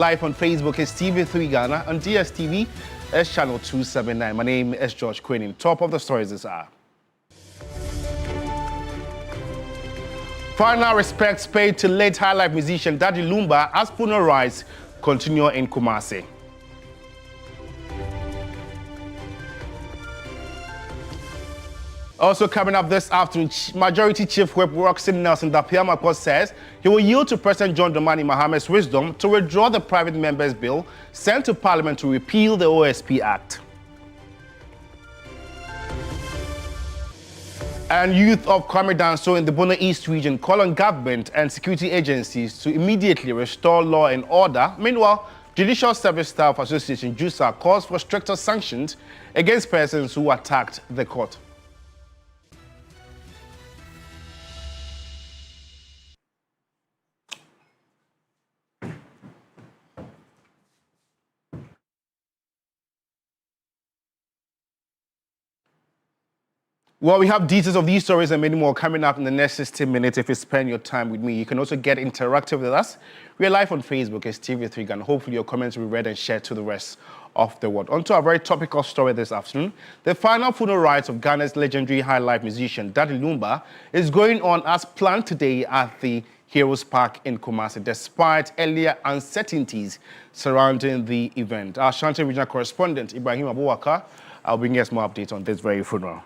Live on Facebook is TV3 Ghana, and DSTV is channel 279. My name is George Quinn. Top of the stories this hour. Final respects paid to late high life musician Daddy Lumba as funeral rites continue in Kumasi. Also coming up this afternoon, Majority Chief Whip Roxanne Nelson Dapiamakos says he will yield to President John Dramani Mahamad's wisdom to withdraw the private members' bill sent to Parliament to repeal the OSP Act. And youth of Kwame Danso in the Bono East region call on government and security agencies to immediately restore law and order. Meanwhile, Judicial Service Staff Association JUSA calls for stricter sanctions against persons who attacked the court. Well, we have details of these stories and many more coming up in the next 16 minutes. If you spend your time with me, you can also get interactive with us. We are live on Facebook as TV3 Ghana. Hopefully your comments will be read and shared to the rest of the world. On to our very topical story this afternoon. The final funeral rites of Ghana's legendary high life musician Daddy Lumba is going on as planned today at the Heroes Park in Kumasi, despite earlier uncertainties surrounding the event. Our Ashanti regional correspondent Ibrahim Abubakar will bring us more updates on this very funeral.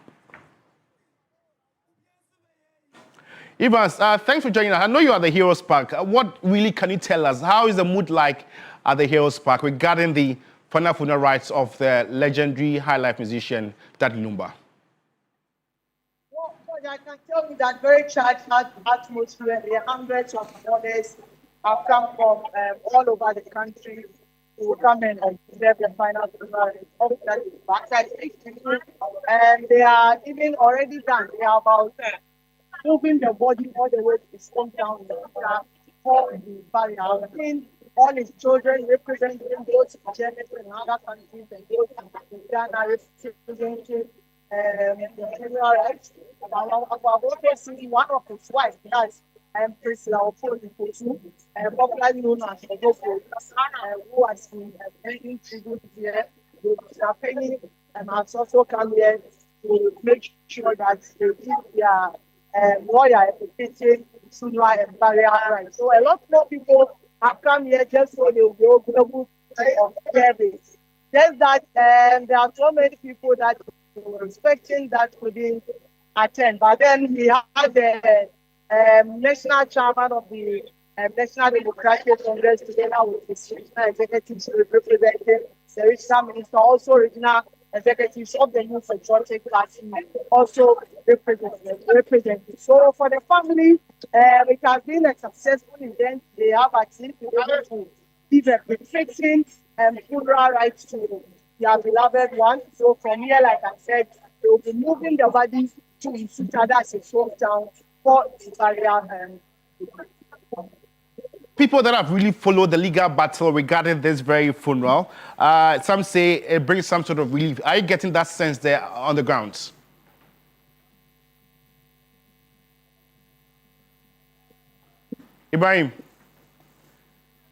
Evans, thanks for joining us. I know you are at the Heroes Park. What really can you tell us? How is the mood like at the Heroes Park regarding the final funeral rites of the legendary high life musician Daddy Lumba? Well, I can tell you that very charged atmosphere. There are hundreds of mourners have come from all over the country to come and observe the final funeral of Daddy Lumba. And they are even already done. They are about moving the body all the way to his hometown for the barrier. I've seen all his children representing those in Germany and other countries, and those in Ghana representing the funeral rites. I've also seen one of his wives, that's Priscilla Ofosu, popularly known as Ofosu, who has been making tribute here. Mr. Penny has also come here to make sure that they give their lawyer educating funeral and burial rights. So a lot more people have come here just so they will be able to observe it. Just that there are so many people that were expecting that couldn't attend. But then we had the national chairman of the National Democratic Congress together with his regional executives representing the regional minister, also regional executives of the Youth Patriotic Party also represented. So for the family, it has been a successful event. They have achieved to give a befitting funeral rites to their beloved one. So from here, like I said, they will be moving the bodies to Nsukka, as his hometown, for the burial. People that have really followed the legal battle regarding this very funeral, some say it brings some sort of relief. Are you getting that sense there on the grounds? Ibrahim.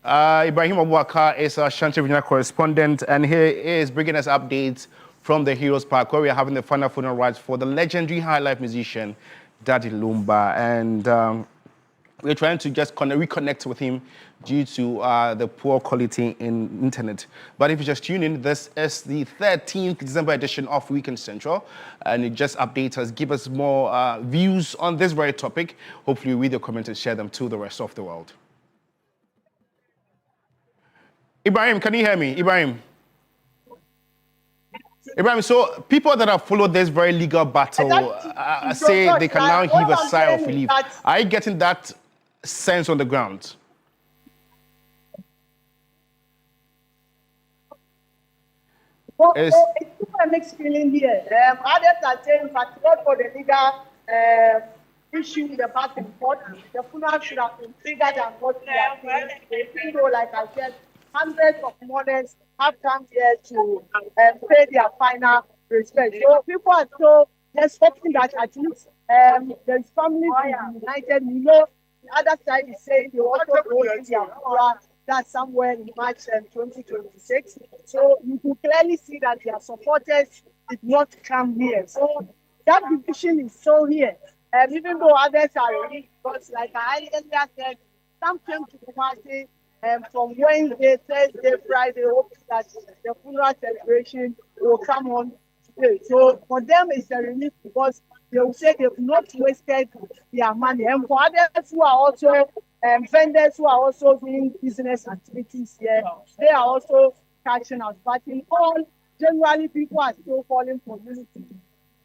Ibrahim Abubakar is our Ashanti regional correspondent, and he is bringing us updates from the Heroes Park, where we are having the final funeral rites for the legendary high life musician Daddy Lumba. And we're trying to just reconnect with him due to the poor quality in internet. But if you just tune in, this is the 13th December edition of Weekend Central, and it just updates us, give us more views on this very topic. Hopefully, read your comments and share them to the rest of the world. Ibrahim, can you hear me? Ibrahim, so people that have followed this very legal battle say they can now heave a sigh of relief. Are you getting that sense on the ground? Well, it's a mixed feeling here. Others are saying, but not for the legal issue in the back and forth. The funeral should have been triggered and what they are saying. Even though, like I said, hundreds of mourners have come here to pay their final respect. So people are so just hoping that at least the family will be united. You know, the other side is saying they also go to their funeral That's somewhere in March 2026. So you can clearly see that their supporters did not come here. So that division is still here. And even though others are ready, because like I earlier said, some came to the party from Wednesday, Thursday, Friday, hoping that the funeral celebration will come on today. So for them, it's a relief because they will say they've not wasted their money. And for others who are also vendors who are also doing business activities here, they are also catching us. But in all, generally, people are still calling for unity.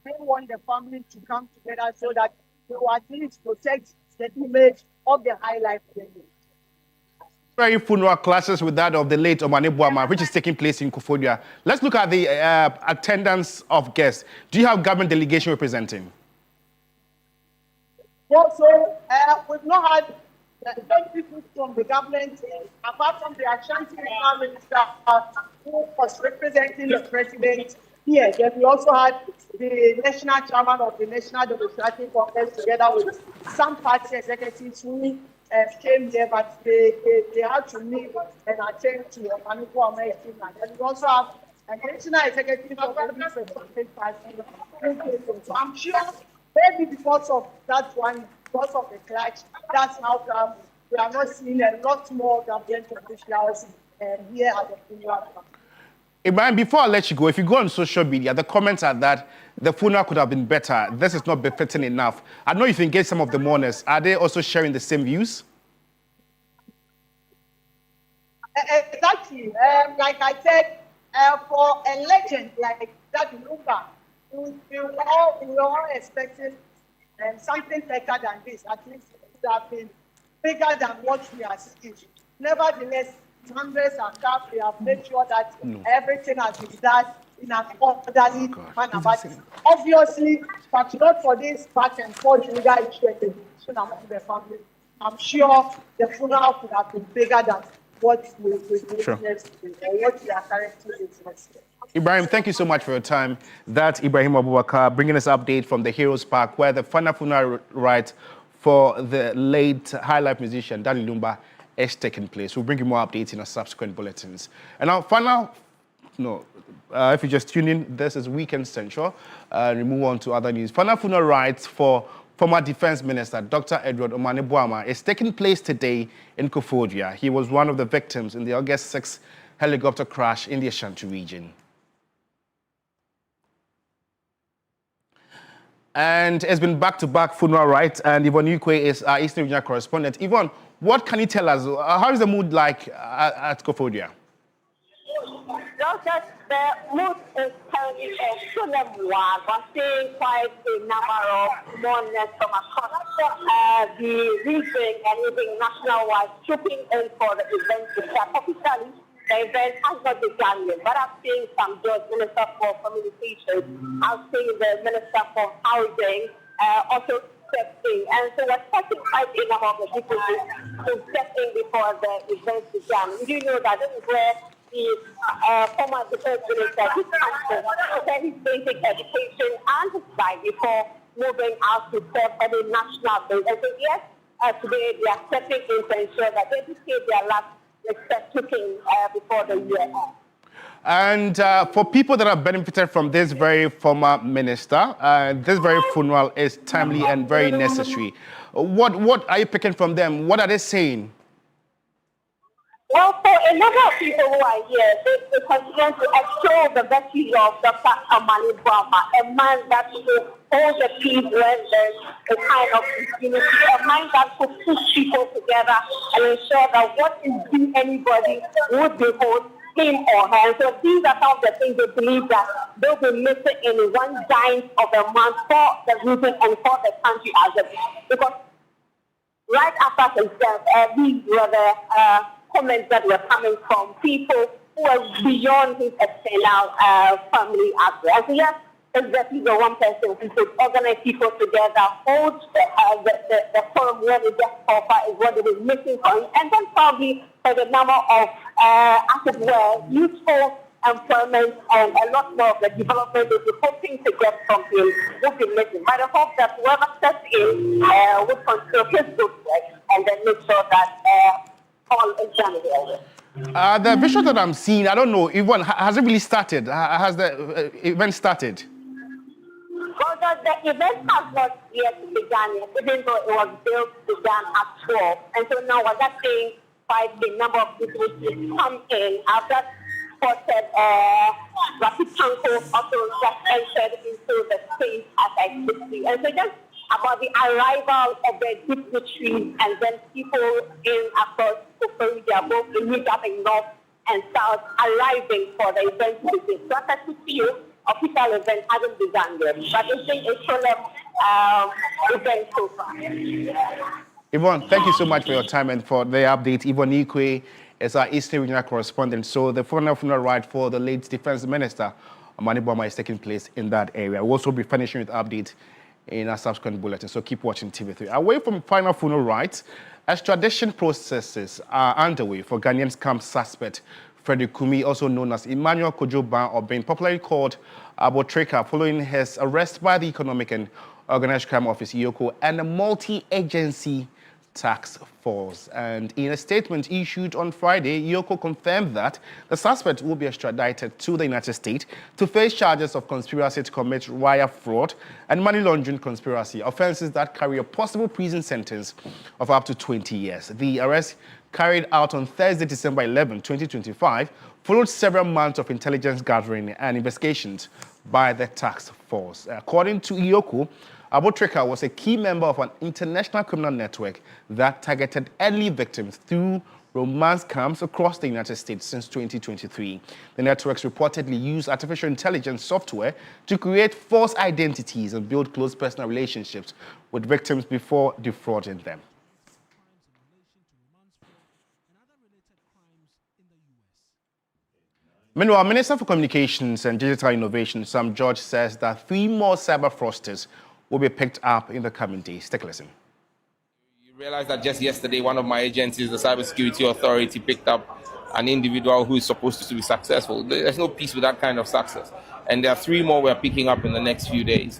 They want the family to come together so that they will at least protect the image of the high life venue. Very funeral clashes with that of the late Omane Boamah, which is taking place in Kpandai. Let's look at the attendance of guests. Do you have government delegation representing? Well, so we've not had the people from the government, apart from the Ashanti Minister who was representing the president here. Then we also had the national chairman of the National Democratic Congress together with some party executives who came here, but they had to leave and attend to the Omane Boamah. And we also have a national executive of the Democratic Party. So I'm sure maybe because of that one, because of the clash, that's how come we are not seeing a lot more government officials here at the funeral. Ibrahim, before I let you go, if you go on social media, the comments are that the funeral could have been better. This is not befitting enough. I know you've engaged some of the mourners. Are they also sharing the same views? Exactly. Like I said, for a legend like that Lumba, we were all expecting something better than this. At least it would have been bigger than what we are seeing. Nevertheless, hundreds have come. We have made sure that everything has been done in an orderly manner. But obviously, but not for this back and forth legal issue among the family. I'm sure the funeral could have been bigger than what we witnessed or what we are currently witnessing. Ibrahim, thank you so much for your time. That's Ibrahim Abubakar bringing us an update from the Heroes Park, where the final funeral rite for the late high life musician Danny Lumba is taking place. We'll bring you more updates in our subsequent bulletins. And now, if you just tune in, this is Weekend Central. We move on to other news. Final funeral rites for former Defense Minister Dr. Edward Omane Boamah is taking place today in Kpandai. He was one of the victims in the August 6 helicopter crash in the Ashanti region. And it's been back-to-back funeral rites, and Yvonne Ukwe is our Eastern Regional correspondent. Yvonne, what can you tell us? How is the mood like at Kpandai? Just the mood is currently a solemn one. We're seeing quite a number of mourners from across the region and even national-wide trooping in for the event to start. Officially, the event has not begun yet, but I've seen some judge, Minister for Communications, I've seen the Minister for Housing also step in. And so we're expecting quite a number of the people to step in before the event began. We do know that this is where the former Defense Minister did come to his basic education and his life before moving out to serve at a national base. And so yes, today they are stepping in to ensure that they pay their last respect to King before the year ends. And for people that have benefited from this very former minister, this very funeral is timely and very necessary. What are you picking from them? What are they saying? Well, for a number of people who are here, they continue to extol the virtues of Dr. Omane Boamah, a man that will hold the peace when there's a kind of unity, a man that will push people together and ensure that what is due anybody would behold him or her. And so these are some of the things they believe that they'll be missing in 1/9 of a month for the region and for the country as a whole. Because right after his death, these were the comments that were coming from people who were beyond his external family as well. And so yes, exactly the one person who could organize people together, hold the forum where the death offer is what they were missing from him, and then probably for the number of, as it were, useful employment and a lot more of the development that we're hoping to get from him would be missing. But I hope that whoever steps in would control his good work and then make sure that all in January. The visual that I'm seeing, I don't know, Yvonne, has it really started? Has the event started? Well, the event has not yet begun yet, even though it was began at 12. And so now we're just saying the number of people to come in. I've just spotted Rapid Tanko also just entered into the space as I speak. And so just about the arrival of the dignitaries and then people in across Florida, both in Midwest and North and South, arriving for the event to begin. So as I speak to you, official event hasn't begun yet, but it's been a solemn event so far. Yvonne, thank you so much for your time and for the update. Yvonne Ikwe is our Eastern Regional correspondent. So the funeral ride for the late Defense Minister, Omane Boamah, is taking place in that area. We'll also be finishing with updates in our subsequent bulletin, so keep watching TV3. Away from final funeral rites, extradition processes are underway for Ghanaian scam suspect Frederick Kumi, also known as Emmanuel Kojo-Ban, or being popularly called Abotreka, following his arrest by the Economic and Organized Crime Office, ECOWAS, and a multi-agency task force. And in a statement issued on Friday, ECOWAS confirmed that the suspect will be extradited to the United States to face charges of conspiracy to commit wire fraud and money laundering conspiracy, offenses that carry a possible prison sentence of up to 20 years. The arrest, carried out on Thursday, December 11, 2025, followed several months of intelligence gathering and investigations by the task force. According to ECOWAS, Abotreka was a key member of an international criminal network that targeted early victims through romance camps across the United States since 2023. The networks reportedly used artificial intelligence software to create false identities and build close personal relationships with victims before defrauding them. Meanwhile, Minister for Communications and Digital Innovation, Sam George, says that 3 more cyber fraudsters will be picked up in the coming days. Take a listen. You realize that just yesterday, one of my agencies, the Cybersecurity Authority, picked up an individual who is supposed to be successful. There's no peace with that kind of success. And there are 3 more we're picking up in the next few days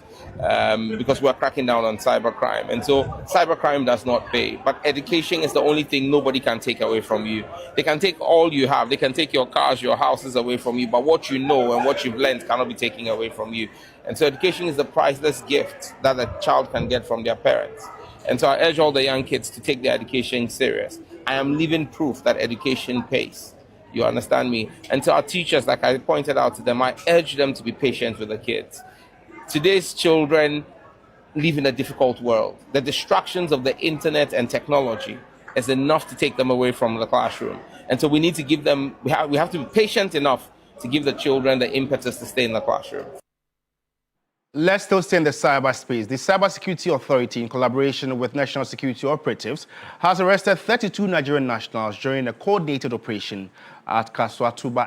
because we're cracking down on cybercrime. And so cybercrime does not pay. But education is the only thing nobody can take away from you. They can take all you have. They can take your cars, your houses away from you. But what you know and what you've learned cannot be taken away from you. And so education is the priceless gift that a child can get from their parents. And so I urge all the young kids to take their education serious. I am living proof that education pays. You understand me? And to our teachers, like I pointed out to them, I urge them to be patient with the kids. Today's children live in a difficult world. The distractions of the internet and technology is enough to take them away from the classroom. And so we need to give them, we have to be patient enough to give the children the impetus to stay in the classroom. Let's still stay in the cyberspace. The Cybersecurity Authority, in collaboration with national security operatives, has arrested 32 Nigerian nationals during a coordinated operation at Cashew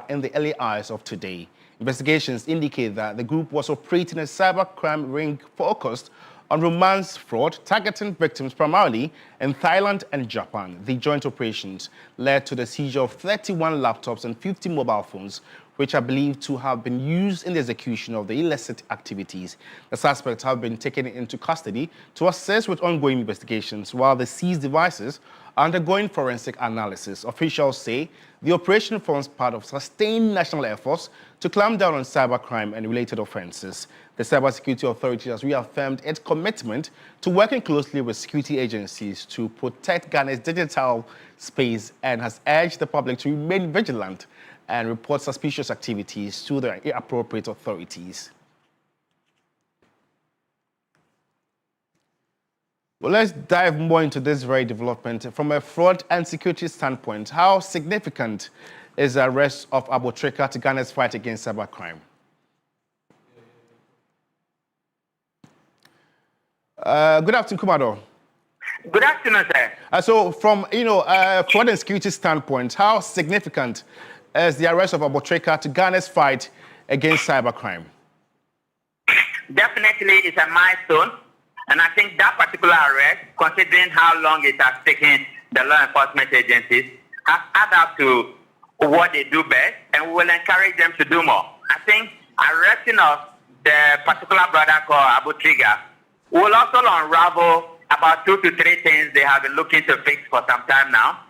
in the early hours of today. Investigations indicate that the group was operating a cybercrime ring focused on romance fraud, targeting victims primarily in Thailand and Japan. The joint operations led to the seizure of 31 laptops and 50 mobile phones, which are believed to have been used in the execution of the illicit activities. The suspects have been taken into custody to assist with ongoing investigations, while the seized devices are undergoing forensic analysis. Officials say the operation forms part of sustained national efforts to clamp down on cybercrime and related offenses. The Cybersecurity Authority has reaffirmed its commitment to working closely with security agencies to protect Ghana's digital space and has urged the public to remain vigilant and report suspicious activities to the appropriate authorities. Well, let's dive more into this very development. From a fraud and security standpoint, how significant is the arrest of Abotreka to Ghana's fight against cybercrime? Good afternoon, Kumado. Good afternoon, sir. So from, fraud and security standpoint, how significant is the arrest of Abotreka to Ghana's fight against cybercrime? Definitely, it's a milestone. And I think that particular arrest, considering how long it has taken the law enforcement agencies, has added up to what they do best, and we will encourage them to do more. I think arresting of the particular brother called Abotreka will also unravel about 2 to 3 things they have been looking to fix for some time now.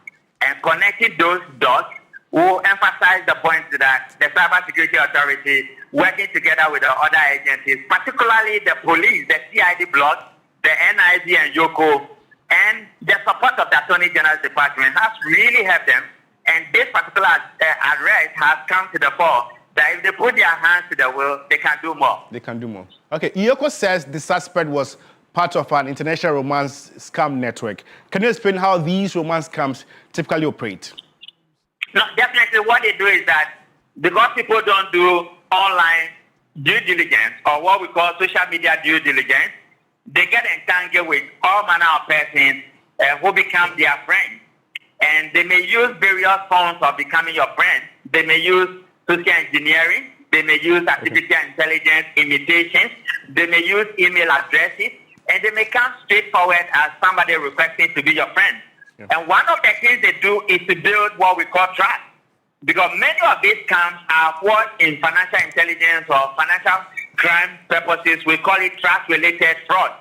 and connecting those dots will emphasize the point that the Cybersecurity Authority, working together with the other agencies, particularly the police, the CID block, the NIV and YOCO, and the support of the Attorney General's Department has really helped them. And this particular arrest has come to the fore that if they put their hands to the wheel, they can do more. They can do more. Okay, Iyoko says the suspect was part of an international romance scam network. Can you explain how these romance scams typically operate? No, definitely what they do is that because people don't do online due diligence or what we call social media due diligence, they get entangled with all manner of persons who become their friends. And they may use various forms of becoming your friend. They may use social engineering. They may use artificial intelligence imitations. They may use email addresses. And they may come straightforward as somebody requesting to be your friend. Yeah. And one of the things they do is to build what we call trust. Because many of these scams are what in financial intelligence or financial crime purposes, we call it trust-related fraud.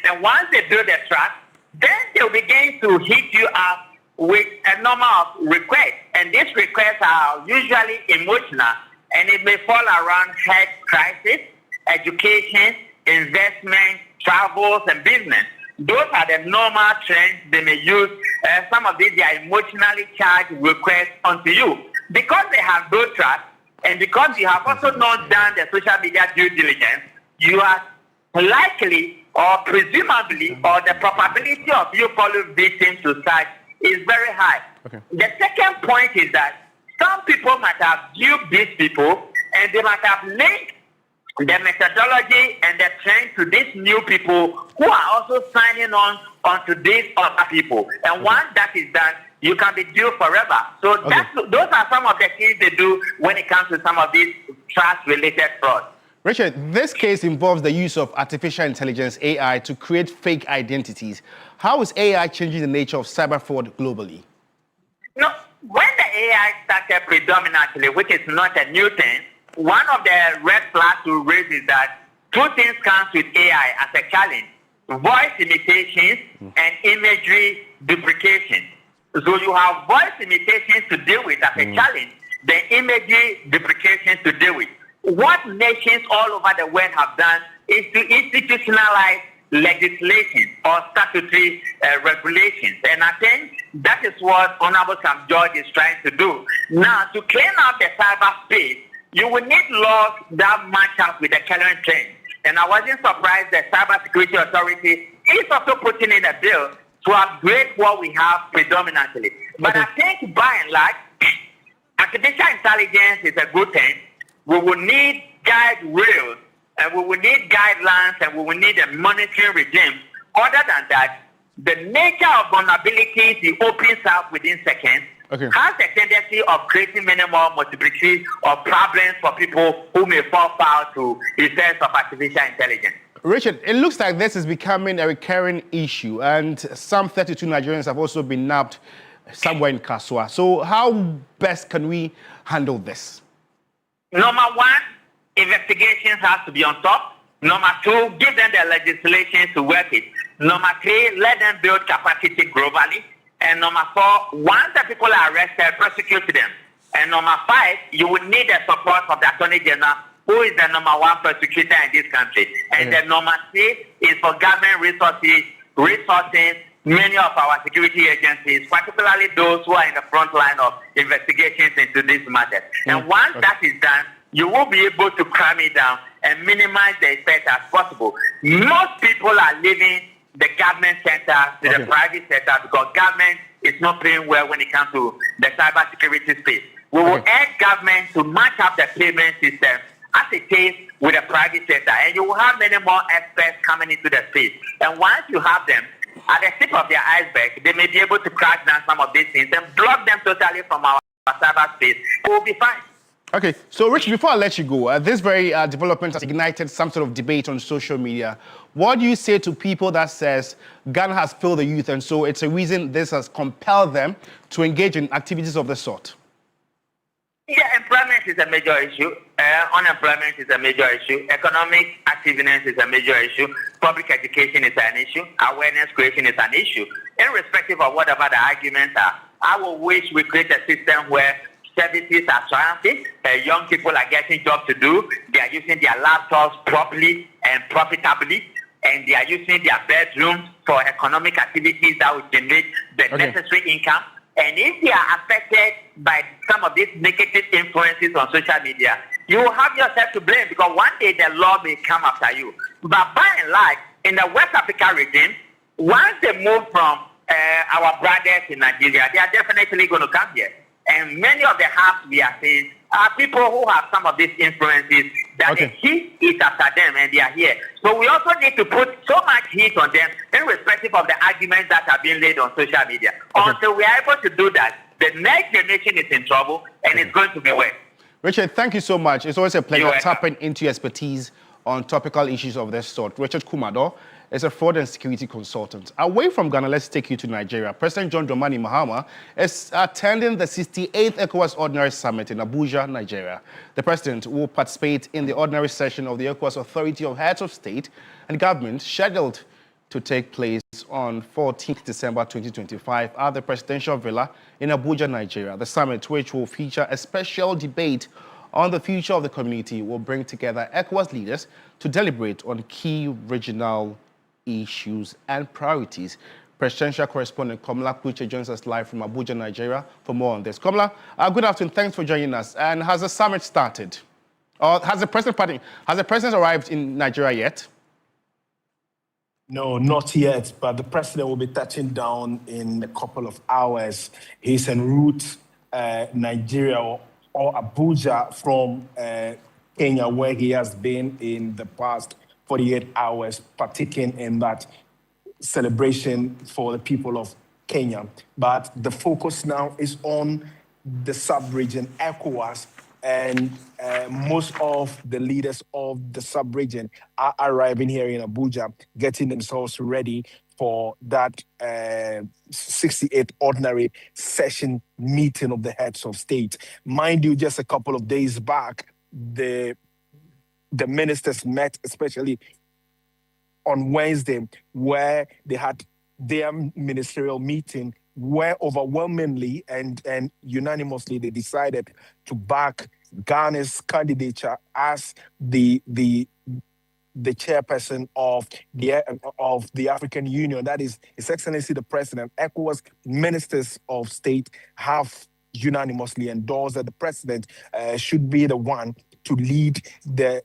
And once they build the trust, then they'll begin to hit you up with a number of requests. And these requests are usually emotional, and it may fall around health crisis, education, investment, travels, and business. Those are the normal trends they may use. Some of these are emotionally charged requests onto you. Because they have no trust, and because you have also not done the social media due diligence, you are likely or presumably or the probability of you falling victim to such is very high. Okay. The second point is that some people might have duped these people, and they might have linked the methodology and the trend to these new people who are also signing on onto these other people. And once that is done, you can be due forever. So those are some of the things they do when it comes to some of these trust-related fraud. Richard, this case involves the use of artificial intelligence, AI, to create fake identities. How is AI changing the nature of cyber fraud globally? No, when the AI started predominantly, which is not a new thing, one of the red flags to raise is that two things comes with AI as a challenge: voice imitations and imagery duplication. So you have voice imitations to deal with as a challenge, the imagery duplication to deal with. What nations all over the world have done is to institutionalize legislation or statutory regulations. And I think that is what Honorable Sam George is trying to do. Now, to clean up the cyberspace, you will need laws that match up with the current trend. And I wasn't surprised that Cybersecurity Authority is also putting in a bill to upgrade what we have predominantly. But I think by and large, artificial intelligence is a good thing. We will need guide rails, and we will need guidelines, and we will need a monitoring regime. Other than that, the nature of vulnerabilities it opens up within seconds has a tendency of creating many more multiplications or problems for people who may fall foul to effects of artificial intelligence. Richard, it looks like this is becoming a recurring issue, and some 32 Nigerians have also been nabbed somewhere in Cashew. So how best can we handle this? Number one, investigations have to be on top. Number two, give them the legislation to work it. Number three, let them build capacity globally. And number four, once the people are arrested, prosecute them. And number five, you will need the support of the Attorney General, who is the number one prosecutor in this country. And the number six is for government resourcing many of our security agencies, particularly those who are in the front line of investigations into this matter. And once that is done, you will be able to cram it down and minimize the effect as possible. Most people are leaving the government sector to the private sector because government is not paying well when it comes to the cybersecurity space. We will urge government to match up the payment system as it is with the private sector, and you will have many more experts coming into the space. And once you have them at the tip of their iceberg, they may be able to crack down some of these things and block them totally from our cyberspace. It will be fine. Okay, so Rich, before I let you go, this very development has ignited some sort of debate on social media. What do you say to people that says Ghana has failed the youth, and so it's a reason this has compelled them to engage in activities of the sort? Yeah, employment is a major issue. Unemployment is a major issue. Economic activeness is a major issue. Public education is an issue. Awareness creation is an issue. Irrespective of whatever the arguments are, I will wish we create a system where services are triumphant, young people are getting jobs to do, they are using their laptops properly and profitably, and they are using their bedrooms for economic activities that will generate the necessary income. And if they are affected by some of these negative influences on social media, you will have yourself to blame, because one day the law may come after you. But by and large, in the West Africa region, once they move from our brothers in Nigeria, they are definitely going to come here. And many of the harms we are seeing are people who have some of these influences that the heat is after them, and they are here. So we also need to put so much heat on them, irrespective of the arguments that are being laid on social media. Until we are able to do that, the next generation is in trouble, and it's going to be worse. Richard, thank you so much. It's always a pleasure tapping into your expertise on topical issues of this sort. Richard Kumado is a fraud and security consultant. Away from Ghana, let's take you to Nigeria. President John Dramani Mahama is attending the 68th ECOWAS Ordinary Summit in Abuja, Nigeria. The president will participate in the ordinary session of the ECOWAS Authority of Heads of State and Government, scheduled to take place on 14th December 2025 at the Presidential Villa in Abuja, Nigeria. The summit, which will feature a special debate on the future of the community, will bring together ECOWAS leaders to deliberate on key regional issues and priorities. Presidential correspondent Komla Puche joins us live from Abuja, Nigeria, for more on this. Komla, good afternoon. Thanks for joining us. And has the summit started? Or has the president arrived in Nigeria yet? No, not yet, but the president will be touching down in a couple of hours. He's en route Nigeria or Abuja from Kenya, where he has been in the past 48 hours, partaking in that celebration for the people of Kenya. But the focus now is on the sub-region, ECOWAS, and most of the leaders of the sub-region are arriving here in Abuja, getting themselves ready for that 68th ordinary session meeting of the heads of state. Mind you, just a couple of days back, the ministers met, especially on Wednesday, where they had their ministerial meeting, where overwhelmingly and unanimously they decided to back Ghana's candidature as the chairperson of the African Union. That is His Excellency the President. ECOWAS ministers of state have unanimously endorsed that the president should be the one to lead the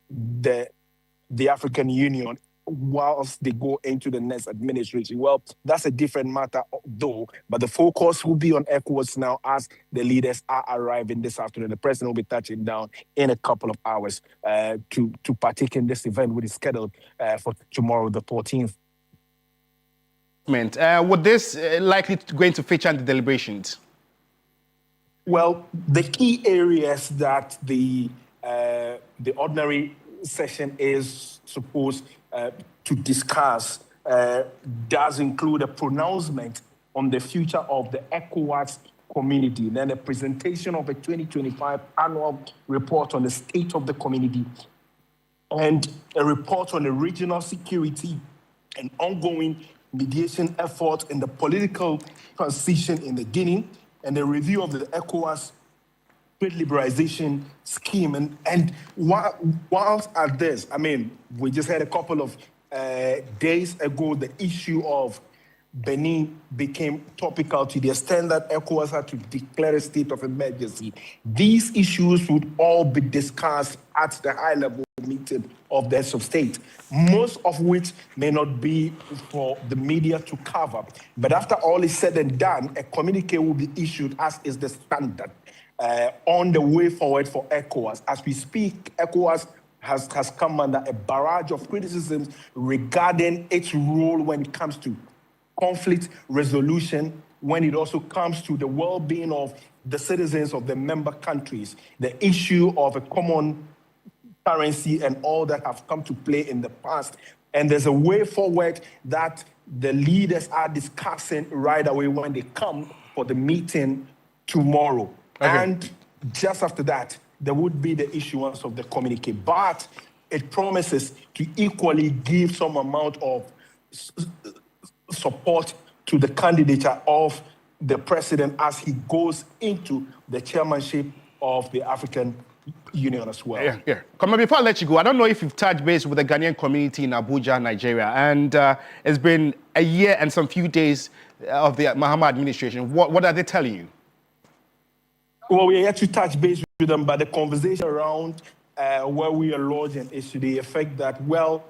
African Union whilst they go into the next administration. Well, that's a different matter though, but the focus will be on ECOWAS now as the leaders are arriving this afternoon. The president will be touching down in a couple of hours to partake in this event, which is scheduled for tomorrow, the 14th. Would this likely going to feature in the deliberations? Well, the key areas that the ordinary session is supposed to discuss does include a pronouncement on the future of the ECOWAS community, then a presentation of a 2025 annual report on the state of the community, and a report on the regional security and ongoing mediation efforts in the political transition in the Guinea, and a review of the ECOWAS trade liberalization scheme. And whilst at this, I mean, we just had a couple of days ago, the issue of Benin became topical to the extent that ECOWAS had to declare a state of emergency. These issues would all be discussed at the high-level meeting of the heads of state, most of which may not be for the media to cover. But after all is said and done, a communique will be issued, as is the standard, on the way forward for ECOWAS. As we speak, ECOWAS has come under a barrage of criticisms regarding its role when it comes to conflict resolution, when it also comes to the well-being of the citizens of the member countries, the issue of a common currency and all that have come to play in the past. And there's a way forward that the leaders are discussing right away when they come for the meeting tomorrow. Okay. And just after that, there would be the issuance of the communique. But it promises to equally give some amount of support to the candidature of the president as he goes into the chairmanship of the African Union as well. Yeah. Come on, before I let you go, I don't know if you've touched base with the Ghanaian community in Abuja, Nigeria, and it's been a year and some few days of the Mahama administration. What are they telling you? Well, we are yet to touch base with them, but the conversation around where we are lodging is to the effect that, well,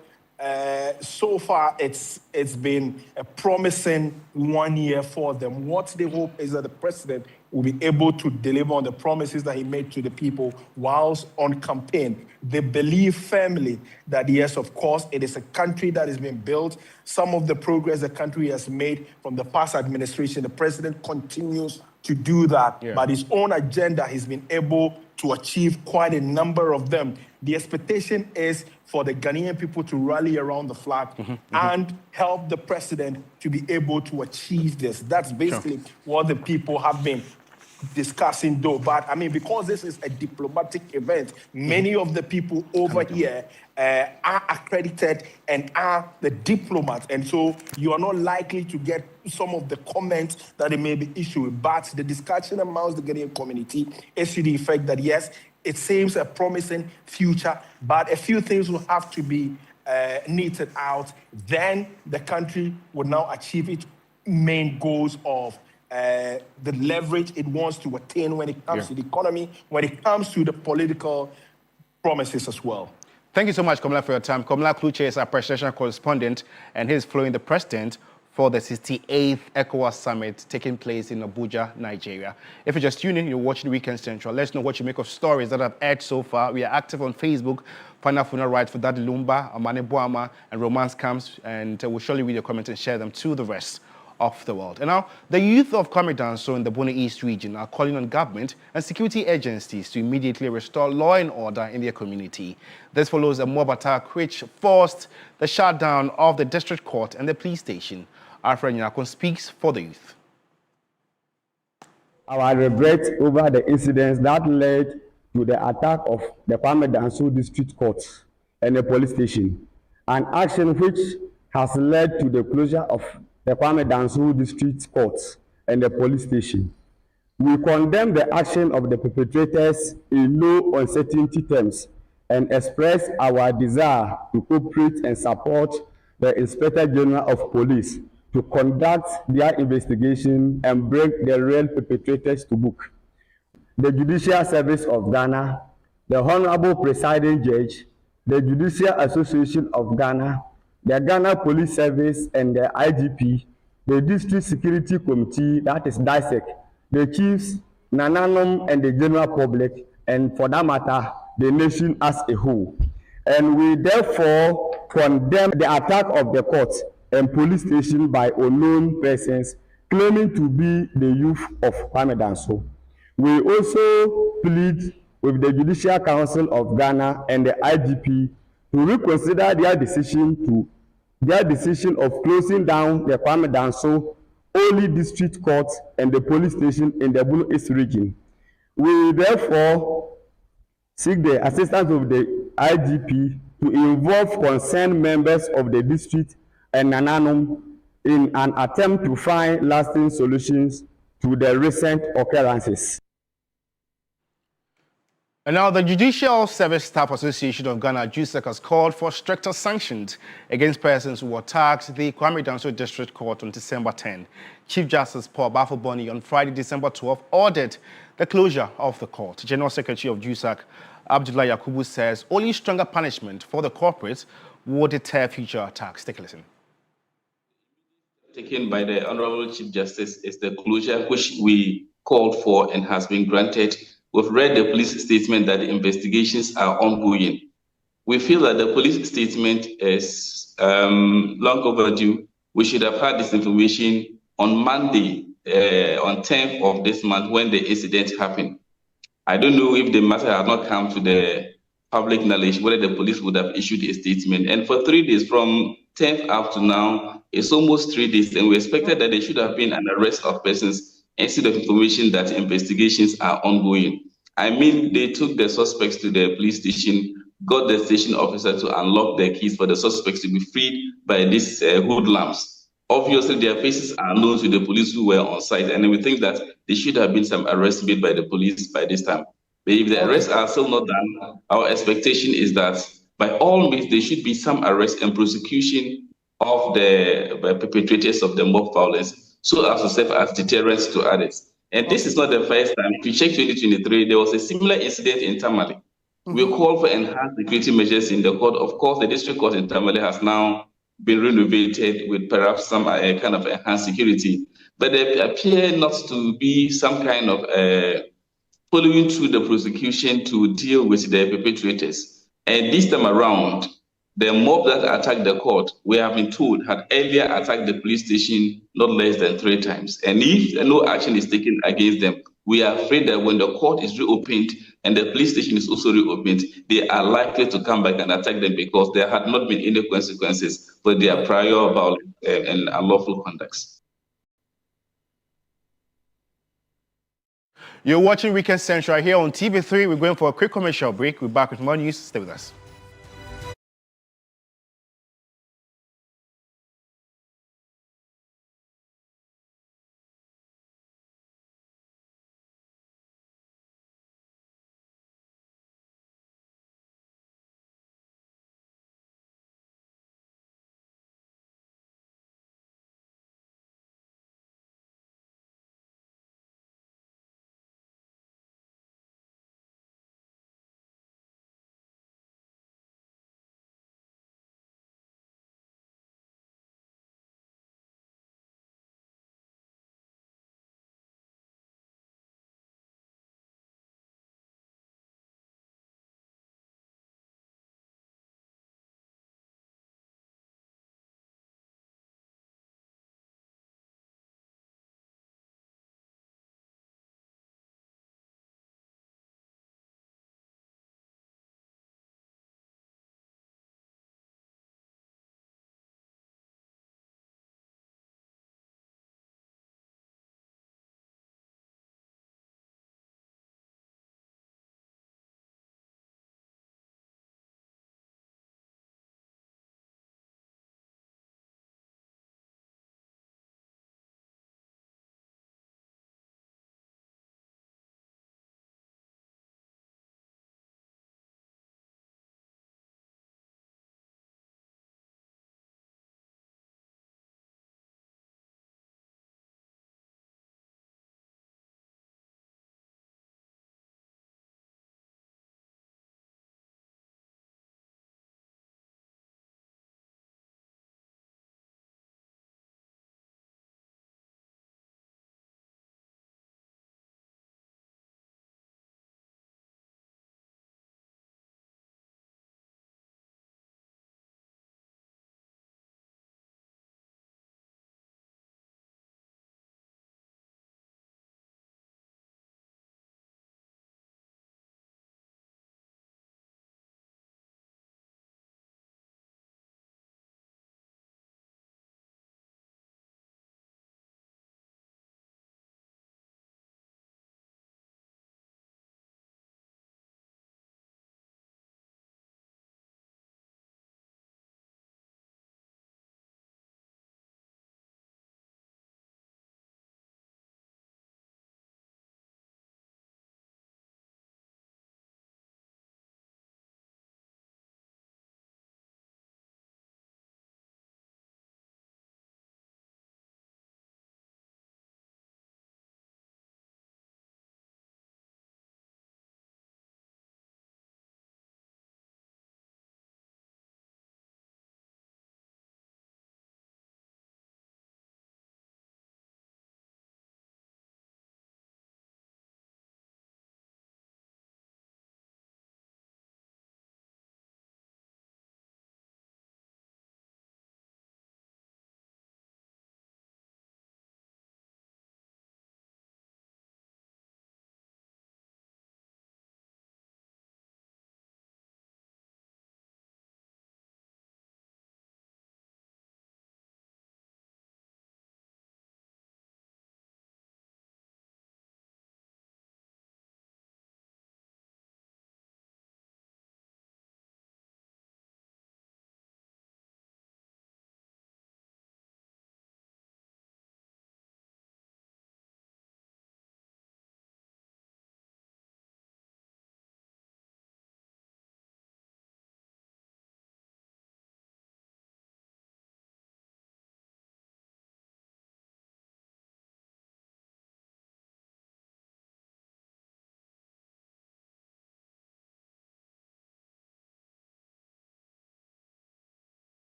so far it's been a promising 1 year for them. What they hope is that the president will be able to deliver on the promises that he made to the people whilst on campaign. They believe firmly that, yes, of course, it is a country that has been built. Some of the progress the country has made from the past administration, the president continues to do that. Yeah. But his own agenda, he's been able to achieve quite a number of them. The expectation is for the Ghanaian people to rally around the flag and help the president to be able to achieve this. That's basically what the people have been discussing, though. But I mean, because this is a diplomatic event, many of the people over here are accredited and are the diplomats. And so you are not likely to get some of the comments that they may be issued. But the discussion amongst the Ghanaian community is to the effect that, yes, it seems a promising future, but a few things will have to be knitted out. Then the country will now achieve its main goals of the leverage it wants to attain when it comes to the economy, when it comes to the political promises as well. Thank you so much, Komla, for your time. Komla Kluche is our presidential correspondent, and he's following the president for the 68th ECOWAS Summit taking place in Abuja, Nigeria. If you're just tuning in, you're watching Weekend Central. Let us know what you make of stories that have aired so far. We are active on Facebook. Find our funeral rights for Daddy Lumba, Omane, Boamah, and romance camps, and we'll surely read your comments and share them to the rest of the world. And now, the youth of Kpandai in the Bono East region are calling on government and security agencies to immediately restore law and order in their community. This follows a mob attack which forced the shutdown of the district court and the police station. Alfred Nyakon speaks for the youth. Our regret over the incidents that led to the attack of the Kpandai district court and the police station, an action which has led to the closure of the Kpandai district court and the police station. We condemn the action of the perpetrators in low uncertainty terms and express our desire to cooperate and support the Inspector General of Police to conduct their investigation and bring the real perpetrators to book. The Judicial Service of Ghana, the Honorable Presiding Judge, the Judicial Association of Ghana, the Ghana Police Service and the IGP, the District Security Committee, that is DISEC, the chiefs, Nananom, and the general public, and for that matter, the nation as a whole. And we therefore condemn the attack of the court and police station by unknown persons claiming to be the youth of Kpandai. We also plead with the Judicial Council of Ghana and the IGP to reconsider their decision of closing down the Kpandai only district court and the police station in the Bono East region. We therefore seek the assistance of the IGP to involve concerned members of the district and Nananom in an attempt to find lasting solutions to the recent occurrences. And now the Judicial Service Staff Association of Ghana, JUSEC, has called for stricter sanctions against persons who attacked the Kpandai District Court on December 10. Chief Justice Paul Bafo-Boni on Friday, December 12, ordered the closure of the court. General Secretary of JUSEC, Abdullah Yakubu, says only stronger punishment for the culprits will deter future attacks. Take a listen. Taken by the Honorable Chief Justice is the closure which we called for and has been granted. We've read the police statement that the investigations are ongoing. We feel that the police statement is long overdue. We should have had this information on Monday, on 10th of this month when the incident happened. I don't know if the matter had not come to the public knowledge, whether the police would have issued a statement. And for 3 days, from 10th up to now, it's almost 3 days, and we expected that there should have been an arrest of persons instead of information that investigations are ongoing. I mean, they took the suspects to the police station, got the station officer to unlock the keys for the suspects to be freed by these hoodlums. Obviously, their faces are known to the police who were on site, and we think that there should have been some arrests made by the police by this time. But if the arrests are still not done, our expectation is that by all means there should be some arrest and prosecution of the perpetrators of the mob violence, so as to serve as deterrence to others. And this is not the first time. If you check 2023, there was a similar incident in Tamale. We called for enhanced security measures in the court. Of course, the district court in Tamale has now been renovated with perhaps some kind of enhanced security, but there appear not to be some kind of following through the prosecution to deal with the perpetrators. And this time around, the mob that attacked the court, we have been told, had earlier attacked the police station not less than 3 times. And if no action is taken against them, we are afraid that when the court is reopened and the police station is also reopened, they are likely to come back and attack them because there had not been any consequences for their prior violent and unlawful conducts. You're watching Weekend Central here on TV3. We're going for a quick commercial break. We're back with more news. Stay with us.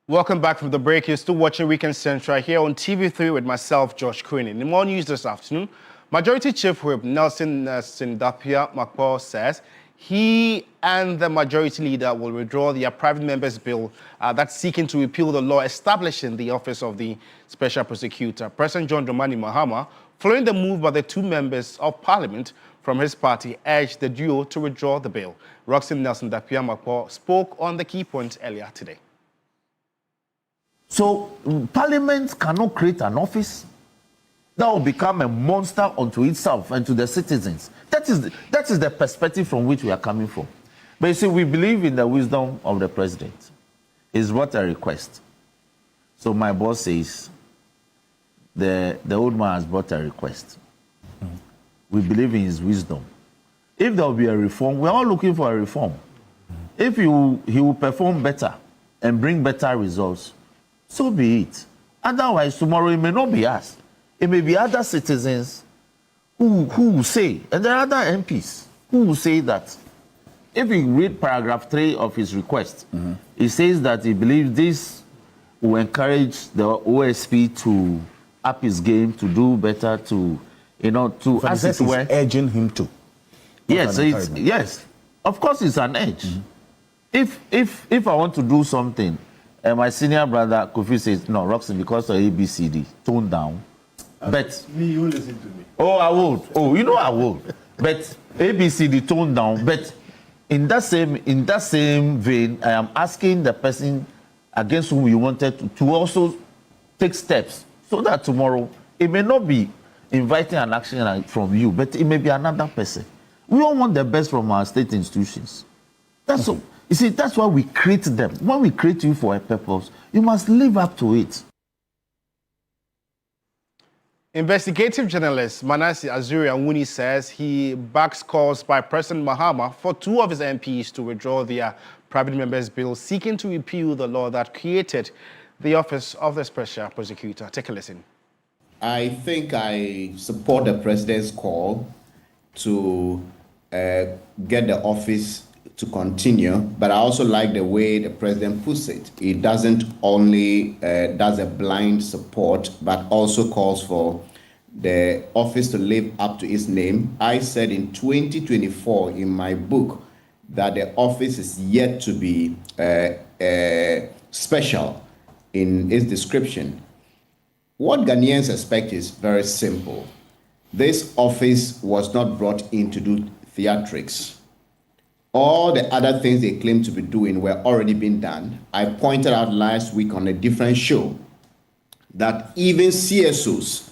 Welcome back from the break. You're still watching Weekend Central here on TV3 with myself, Josh Quinn. In the more news this afternoon, Majority Chief Whip Nelson Sindapia Makpo says he and the Majority Leader will withdraw their private members' bill that's seeking to repeal the law establishing the office of the Special Prosecutor. President John Dramani Mahama, following the move by the two members of Parliament from his party, urged the duo to withdraw the bill. Roxanne Nelson Dapia Makpo spoke on the key points earlier today. So Parliament cannot create an office that will become a monster unto itself and to the citizens. That is the perspective from which we are coming from. But you see, we believe in the wisdom of the president. He's brought a request. So my boss says, the old man has brought a request. We believe in his wisdom. If there will be a reform, we're all looking for a reform. If he will perform better and bring better results, so be it. Otherwise, tomorrow it may not be us. It may be other citizens who will say, and there are other MPs who will say that if you read paragraph 3 of his request, he says that he believes this will encourage the OSP to up his game, to do better, to, to as it were. Urging him to. Yes, yes. Of course, it's an edge. If I want to do something, my senior brother Kofi says, no, Roxy, because of ABCD, tone down. But you listen to me. Oh, I would. Oh, I would. But ABCD tone down. But in that same vein, I am asking the person against whom you wanted to also take steps so that tomorrow it may not be inviting an action from you, but it may be another person. We all want the best from our state institutions. That's all. You see, that's why we create them. When we create you for a purpose, you must live up to it. Investigative journalist Manasseh Azuri Anwuni says he backs calls by President Mahama for two of his MPs to withdraw their private members' bill seeking to repeal the law that created the office of the Special Prosecutor. Take a listen. I think I support the president's call to get the office to continue, but I also like the way the president puts it. He doesn't only does a blind support, but also calls for the office to live up to its name. I said in 2024 in my book that the office is yet to be special in its description. What Ghanaians expect is very simple. This office was not brought in to do theatrics. All the other things they claim to be doing were already being done. I pointed out last week on a different show that even CSOs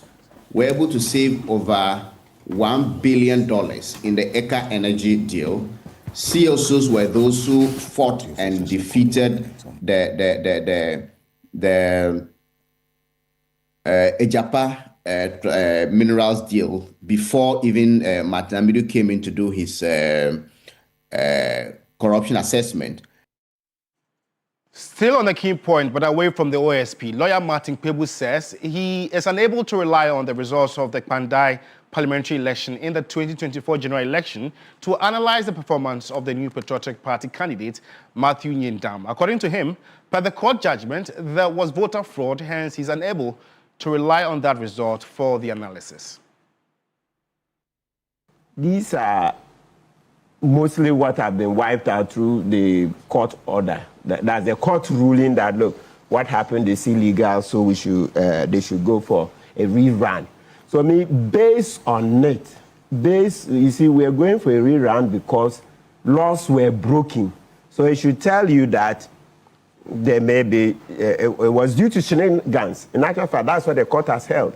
were able to save over $1 billion in the ECA energy deal. CSOs were those who fought and defeated the Ejapa minerals deal before even Martin Amidu came in to do his corruption assessment. Still on a key point, but away from the OSP, lawyer Martin Pebu says he is unable to rely on the results of the Kpandai parliamentary election in the 2024 general election to analyze the performance of the new Patriotic Party candidate, Matthew Nyindam. According to him, per the court judgment, there was voter fraud, hence he's unable to rely on that result for the analysis. These are mostly what have been wiped out through the court order. That's the court ruling that, look, what happened is illegal, so we should, they should go for a rerun. So, based on it, you see, we're going for a rerun because laws were broken. So it should tell you that there may be, it was due to shenanigans. In actual fact, that's what the court has held.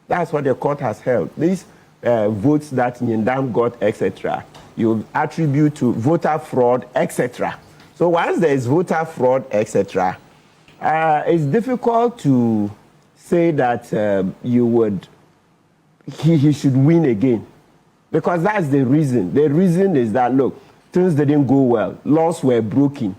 That's what the court has held. These votes that Nyindam got, etc., you attribute to voter fraud, etc. So once there is voter fraud, etc., it's difficult to say that he should win again, because that's the reason. The reason is that, look, things didn't go well. Laws were broken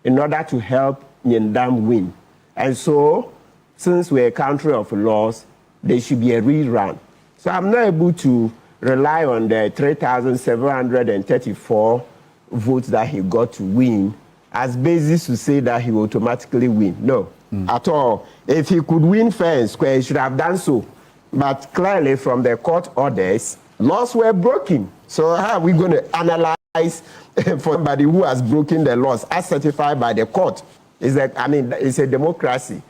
in order to help Nyindam win. And so, since we're a country of laws, there should be a rerun. So I'm not able to rely on the 3,734 votes that he got to win as basis to say that he will automatically win. No. at all. If he could win fair and square, he should have done so. But clearly, from the court orders, laws were broken. So how are we going to analyze for somebody who has broken the laws as certified by the court? It's a democracy.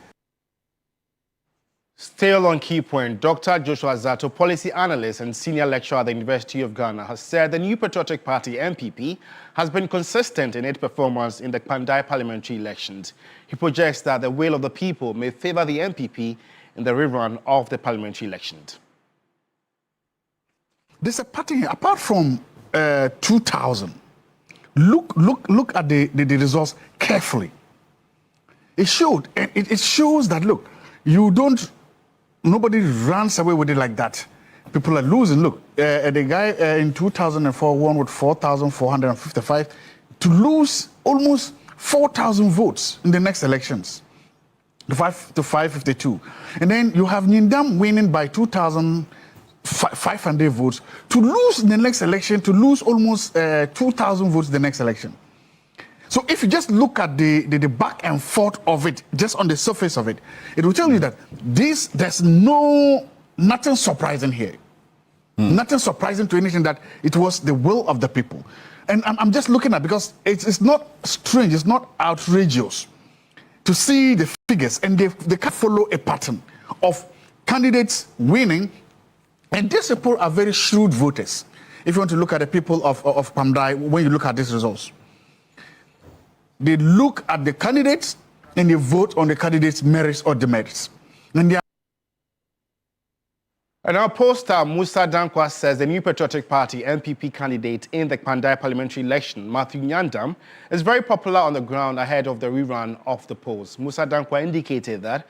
Still on key point, Dr. Joshua Zato, policy analyst and senior lecturer at the University of Ghana, has said the New Patriotic Party, NPP, has been consistent in its performance in the Kpandai parliamentary elections. He projects that the will of the people may favor the NPP in the rerun of the parliamentary elections. There's a pattern here. Apart from 2000, look at the results carefully. It showed, and it shows that, look, nobody runs away with it like that. People are losing. Look, the guy in 2004 won with 4,455 to lose almost 4,000 votes in the next elections, to 552. And then you have Nyindam winning by 2,500 votes to lose in the next election, to lose almost 2,000 votes the next election. So if you just look at the back and forth of it, just on the surface of it, it will tell you that there's nothing surprising here. Nothing surprising to anything, that it was the will of the people. And I'm just looking at, because it's not strange, it's not outrageous to see the figures, and they can follow a pattern of candidates winning, and these people are very shrewd voters. If you want to look at the people of Kpandai, when you look at these results, they look at the candidates and they vote on the candidates' merits or demerits. And our pollster Musa Dankwa says the New Patriotic Party NPP candidate in the Kpandai parliamentary election, Matthew Nyandam, is very popular on the ground ahead of the rerun of the polls. Musa Dankwa indicated that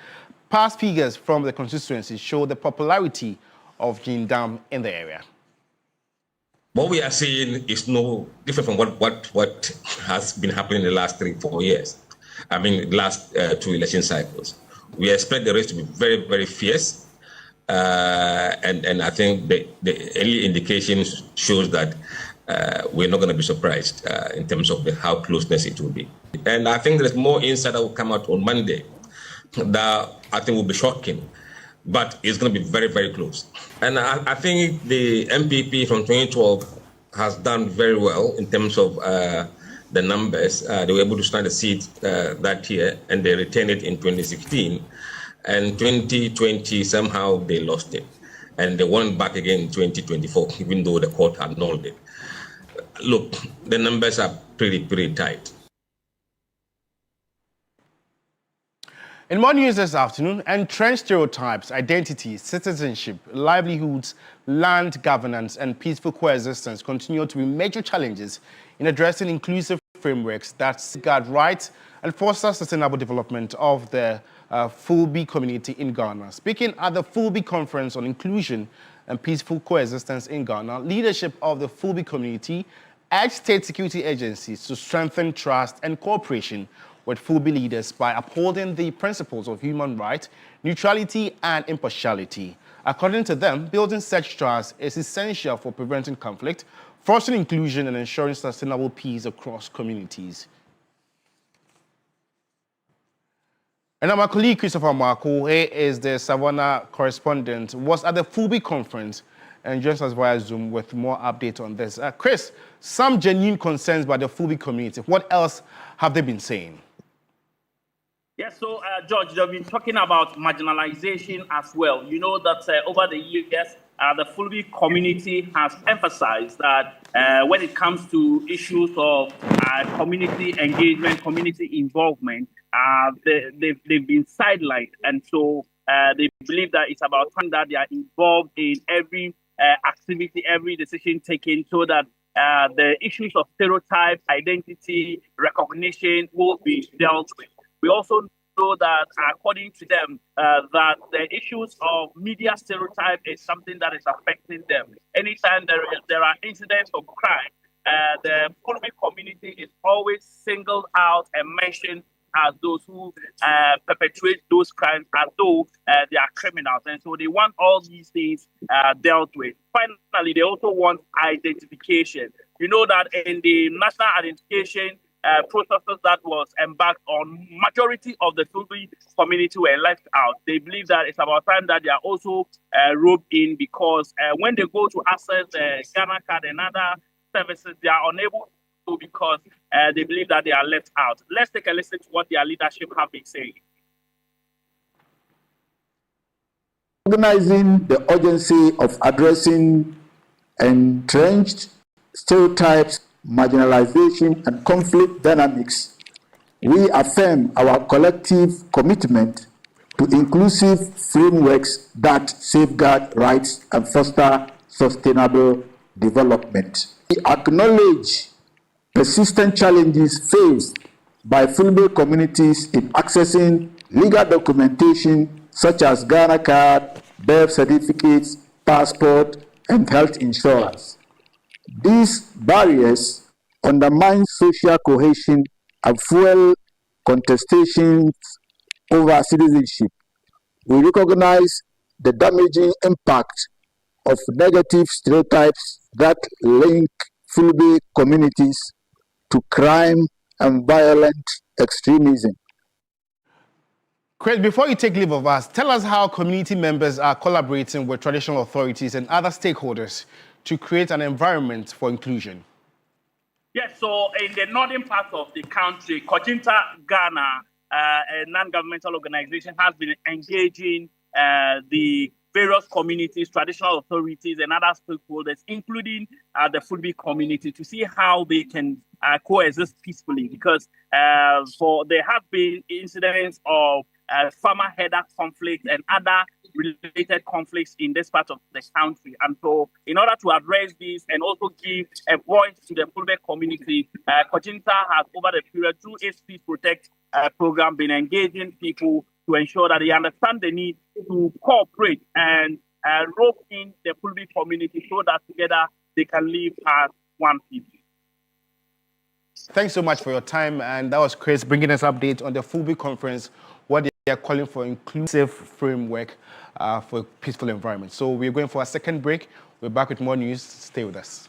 past figures from the constituency show the popularity of Nyandam in the area. What we are seeing is no different from what has been happening in the last 3-4 years. I mean, last 2 election cycles. We expect the race to be very, very fierce. And I think the early indications shows that we're not going to be surprised in terms of how closeness it will be. And I think there's more insight that will come out on Monday that I think will be shocking. But it's going to be very, very close. And I think the MPP from 2012 has done very well in terms of the numbers. They were able to stand a seat that year, and they retained it in 2016. And 2020, somehow they lost it. And they won back again in 2024, even though the court annulled it. Look, the numbers are pretty tight. In more news this afternoon, entrenched stereotypes, identity, citizenship, livelihoods, land governance, and peaceful coexistence continue to be major challenges in addressing inclusive frameworks that safeguard rights and foster sustainable development of the Fulbe community in Ghana. Speaking at the Fulbe Conference on Inclusion and Peaceful Coexistence in Ghana, leadership of the Fulbe community urged state security agencies to strengthen trust and cooperation with Fulbe leaders by upholding the principles of human rights, neutrality, and impartiality. According to them, building such trust is essential for preventing conflict, fostering inclusion, and ensuring sustainable peace across communities. And now my colleague Christopher Marco, who is the Savannah correspondent, was at the Fulbe conference and joins us via Zoom with more updates on this. Chris, some genuine concerns by the Fulbe community. What else have they been saying? Yes, so George, they've been talking about marginalization as well. You know that over the years, the Fulbe community has emphasized that when it comes to issues of community engagement, community involvement, they've been sidelined. And so they believe that it's about time that they are involved in every activity, every decision taken, so that the issues of stereotype, identity, recognition will be dealt with. We also know that, according to them, that the issues of media stereotype is something that is affecting them. Anytime there are incidents of crime, the Fulbe community is always singled out and mentioned as those who perpetuate those crimes as though they are criminals. And so they want all these things dealt with. Finally, they also want identification. You know that in the national identification processes that was embarked on, majority of the Fulbe community were left out. They believe that it's about time that they are also roped in, because when they go to access the Ghana card and other services, they are unable to, because they believe that they are left out. Let's take a listen to what their leadership have been saying. Recognizing the urgency of addressing entrenched stereotypes, marginalization, and conflict dynamics, we affirm our collective commitment to inclusive frameworks that safeguard rights and foster sustainable development. We acknowledge persistent challenges faced by Fulbe communities in accessing legal documentation such as Ghana card, birth certificates, passport, and health insurance. These barriers undermine social cohesion and fuel contestations over citizenship. We recognize the damaging impact of negative stereotypes that link Fulbe communities to crime and violent extremism. Chris, before you take leave of us, tell us how community members are collaborating with traditional authorities and other stakeholders to create an environment for inclusion. Yes, so in the northern part of the country, Kojinta Ghana, a non-governmental organization, has been engaging the various communities, traditional authorities, and other stakeholders, including the Fulbe community, to see how they can coexist peacefully. Because there have been incidents of farmer header conflict and other related conflicts in this part of the country. And so in order to address this and also give a voice to the Fulbe community, Kojinta has, over the period, through its Peace Protect program, been engaging people to ensure that they understand the need to cooperate and rope in the Fulbe community so that together they can live as one people. Thanks so much for your time. And that was Chris bringing us updates on the Fulbe conference, what they are calling for inclusive framework for a peaceful environment. So we're going for a second break. We're back with more news. Stay with us.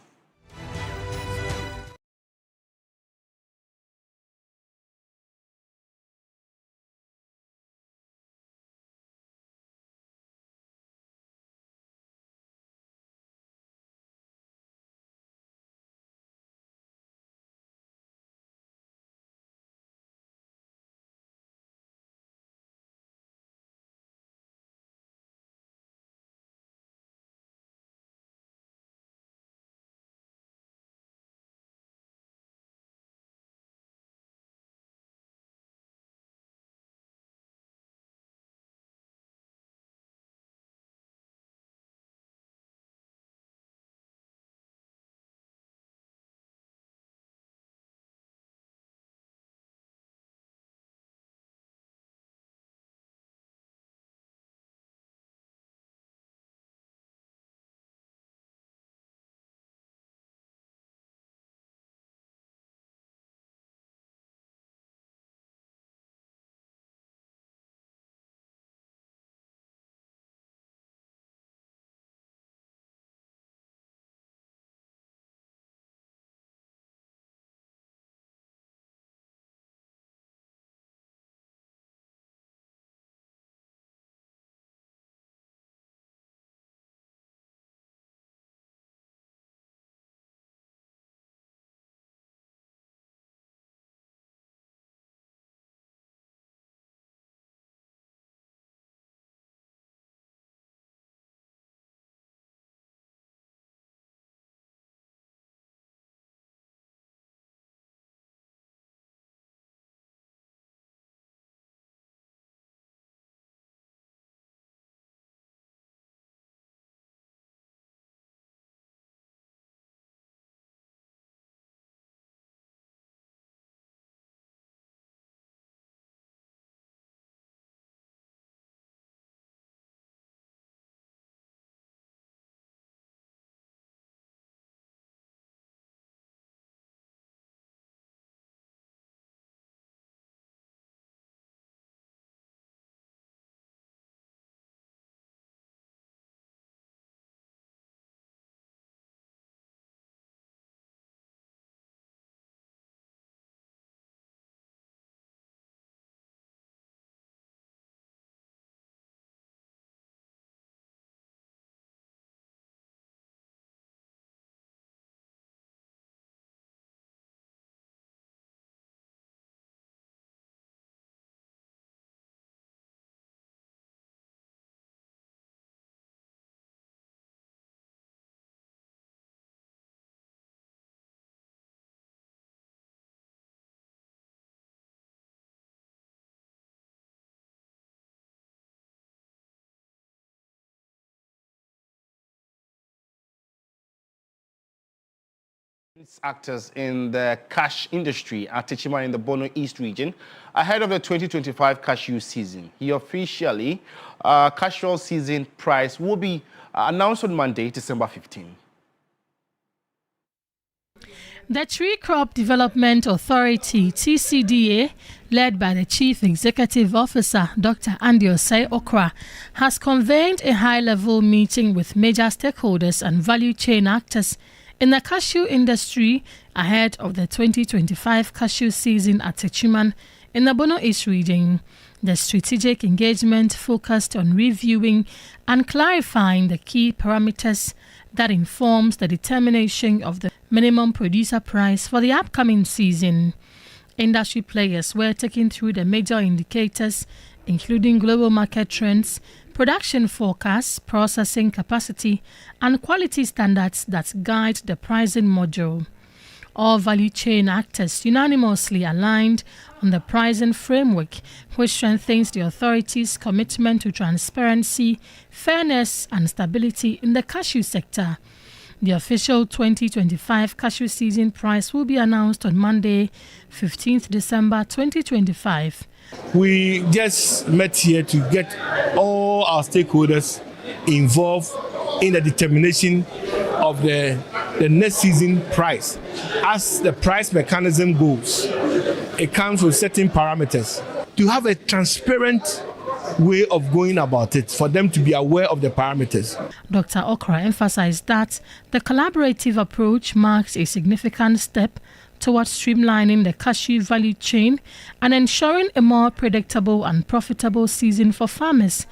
Actors in the cash industry at Techiman in the Bono East region ahead of the 2025 cashew season. He officially, cashew season price will be announced on Monday, December 15. The Tree Crop Development Authority, TCDA, led by the Chief Executive Officer, Dr. Andiosei Okra, has convened a high-level meeting with major stakeholders and value chain actors in the cashew industry ahead of the 2025 cashew season at Techiman in the Bono East region. The strategic engagement focused on reviewing and clarifying the key parameters that informs the determination of the minimum producer price for the upcoming season. Industry players were taken through the major indicators, including global market trends, production forecasts, processing capacity, and quality standards that guide the pricing module. All value chain actors unanimously aligned on the pricing framework, which strengthens the authority's commitment to transparency, fairness, and stability in the cashew sector. The official 2025 cashew season price will be announced on Monday, 15th December 2025. We just met here to get all our stakeholders involved in the determination of the next season price. As the price mechanism goes, it comes with certain parameters. To have a transparent way of going about it, for them to be aware of the parameters. Dr. Okra emphasized that the collaborative approach marks a significant step towards streamlining the cashew value chain and ensuring a more predictable and profitable season for farmers,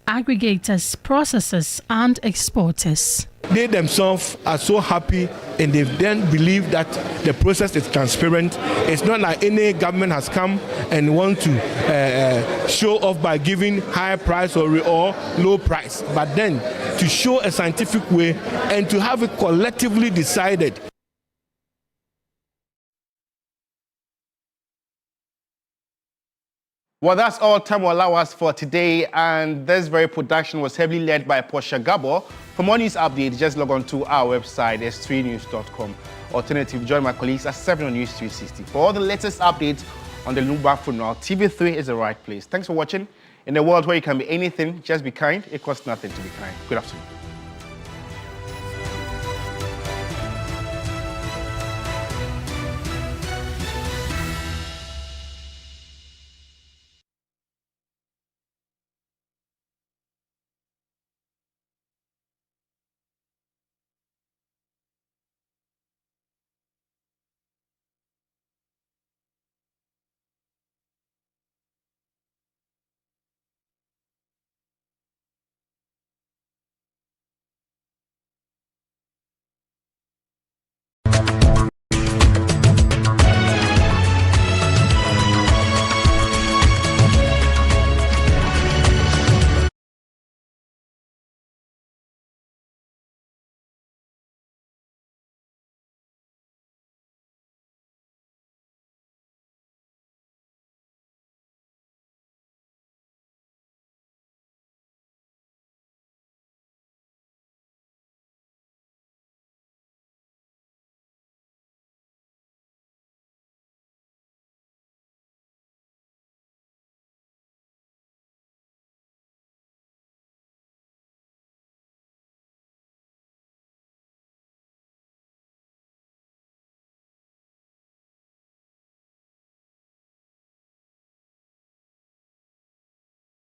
aggregators, processors, and exporters. They themselves are so happy, and they then believe that the process is transparent. It's not like any government has come and want to show off by giving high price or low price, but then to show a scientific way and to have it collectively decided. Well, that's all time will allow us for today, and this very production was heavily led by Portia Gabo. For more news updates, just log on to our website, s3news.com. Alternatively, join my colleagues at 7 on News 360. For all the latest updates on the Lumba funeral, TV3 is the right place. Thanks for watching. In a world where you can be anything, just be kind. It costs nothing to be kind. Good afternoon.